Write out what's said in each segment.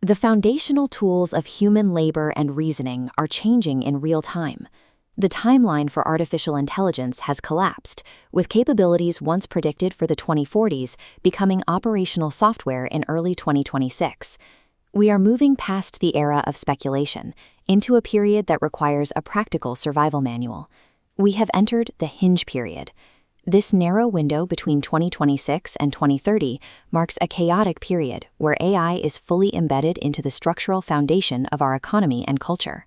The foundational tools of human labor and reasoning are changing in real time. The timeline for artificial intelligence has collapsed, with capabilities once predicted for the 2040s becoming operational software in early 2026. We are moving past the era of speculation into a period that requires a practical survival manual. We have entered the Hinge Period. This narrow window between 2026 and 2030 marks a chaotic period where AI is fully embedded into the structural foundation of our economy and culture.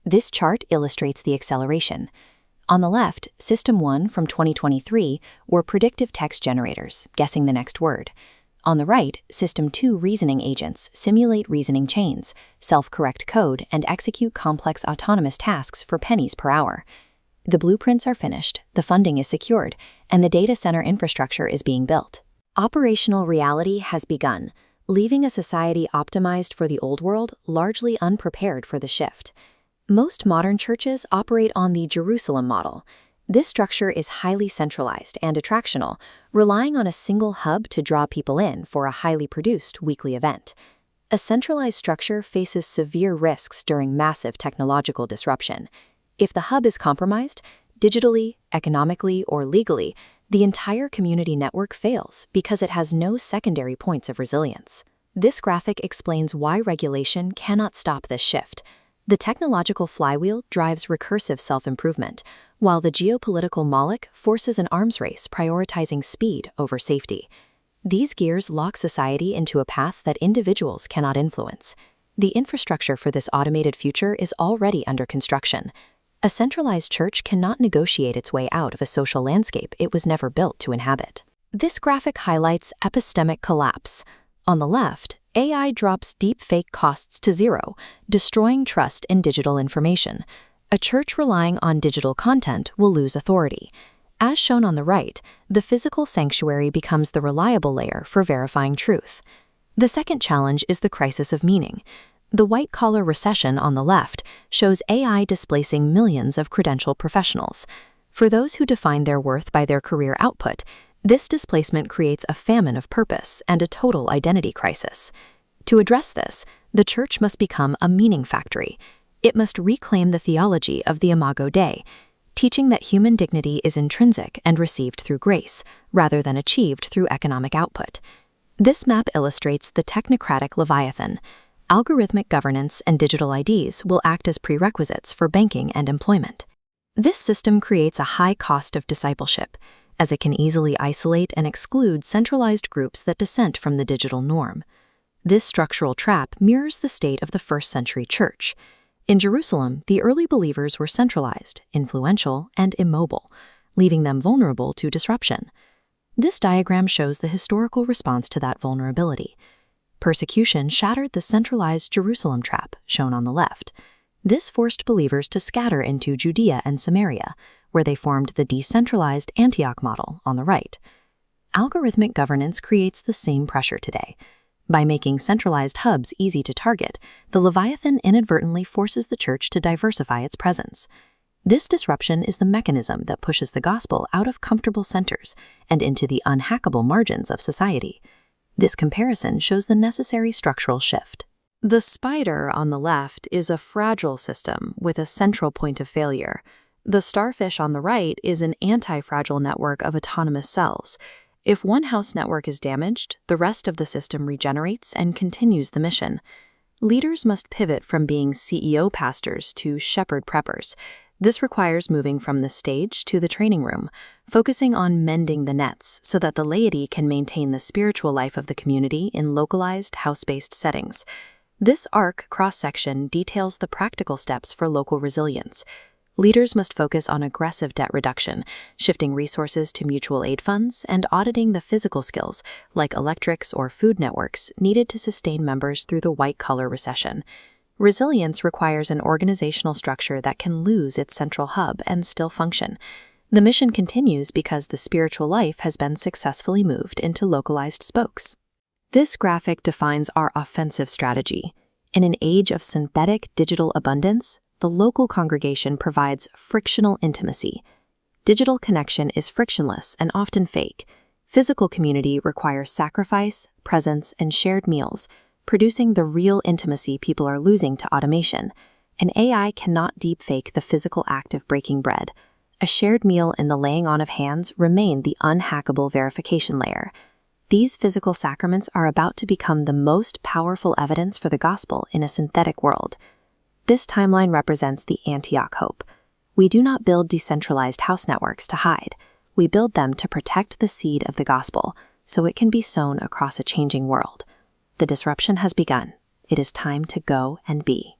This chart illustrates the acceleration. On the left, System 1 from 2023 were predictive text generators, guessing the next word. On the right, System 2 reasoning agents simulate reasoning chains, self-correct code, and execute complex autonomous tasks for pennies per hour. The blueprints are finished, the funding is secured, and the data center infrastructure is being built. Operational reality has begun, leaving a society optimized for the old world largely unprepared for the shift. Most modern churches operate on the Jerusalem model. This structure is highly centralized and attractional, relying on a single hub to draw people in for a highly produced weekly event. A centralized structure faces severe risks during massive technological disruption. If the hub is compromised, digitally, economically, or legally, the entire community network fails because it has no secondary points of resilience. This graphic explains why regulation cannot stop this shift. The technological flywheel drives recursive self-improvement, while the geopolitical Moloch forces an arms race prioritizing speed over safety. These gears lock society into a path that individuals cannot influence. The infrastructure for this automated future is already under construction. A centralized church cannot negotiate its way out of a social landscape it was never built to inhabit. This graphic highlights Epistemic Collapse. On the left, AI drops deepfake costs to zero, destroying trust in digital information. A church relying on digital content will lose authority. As shown on the right, the physical sanctuary becomes the reliable layer for verifying truth. The second challenge is the crisis of meaning. The white-collar recession on the left shows AI displacing millions of credentialed professionals. For those who define their worth by their career output, this displacement creates a famine of purpose and a total identity crisis. To address this, the church must become a meaning factory. It must reclaim the theology of the Imago Dei, teaching that human dignity is intrinsic and received through grace, rather than achieved through economic output. This map illustrates the Technocratic Leviathan. Algorithmic governance and digital IDs will act as prerequisites for banking and employment. This system creates a high cost of discipleship, as it can easily isolate and exclude centralized groups that dissent from the digital norm. This structural trap mirrors the state of the first-century church. In Jerusalem, the early believers were centralized, influential, and immobile, leaving them vulnerable to disruption. This diagram shows the historical response to that vulnerability. Persecution shattered the centralized Jerusalem trap, shown on the left. This forced believers to scatter into Judea and Samaria, where they formed the decentralized Antioch model on the right. Algorithmic governance creates the same pressure today. By making centralized hubs easy to target, the Leviathan inadvertently forces the church to diversify its presence. This disruption is the mechanism that pushes the gospel out of comfortable centers and into the unhackable margins of society. This comparison shows the necessary structural shift. The spider on the left is a fragile system with a central point of failure. The starfish on the right is an anti-fragile network of autonomous cells. If one house network is damaged, the rest of the system regenerates and continues the mission. Leaders must pivot from being CEO pastors to shepherd preppers. This requires moving from the stage to the training room, focusing on mending the nets so that the laity can maintain the spiritual life of the community in localized, house-based settings. This arc cross-section details the practical steps for local resilience. Leaders must focus on aggressive debt reduction, shifting resources to mutual aid funds, and auditing the physical skills, like electrics or food networks, needed to sustain members through the white-collar recession. Resilience requires an organizational structure that can lose its central hub and still function. The mission continues because the spiritual life has been successfully moved into localized spokes. This graphic defines our offensive strategy. In an age of synthetic digital abundance, the local congregation provides frictional intimacy. Digital connection is frictionless and often fake. Physical community requires sacrifice, presence, and shared meals. producing the real intimacy people are losing to automation. An AI cannot deepfake the physical act of breaking bread. A shared meal and the laying on of hands remain the unhackable verification layer. These physical sacraments are about to become the most powerful evidence for the gospel in a synthetic world. This timeline represents the Antioch hope. We do not build decentralized house networks to hide. We build them to protect the seed of the gospel, so it can be sown across a changing world. The disruption has begun. It is time to go and be.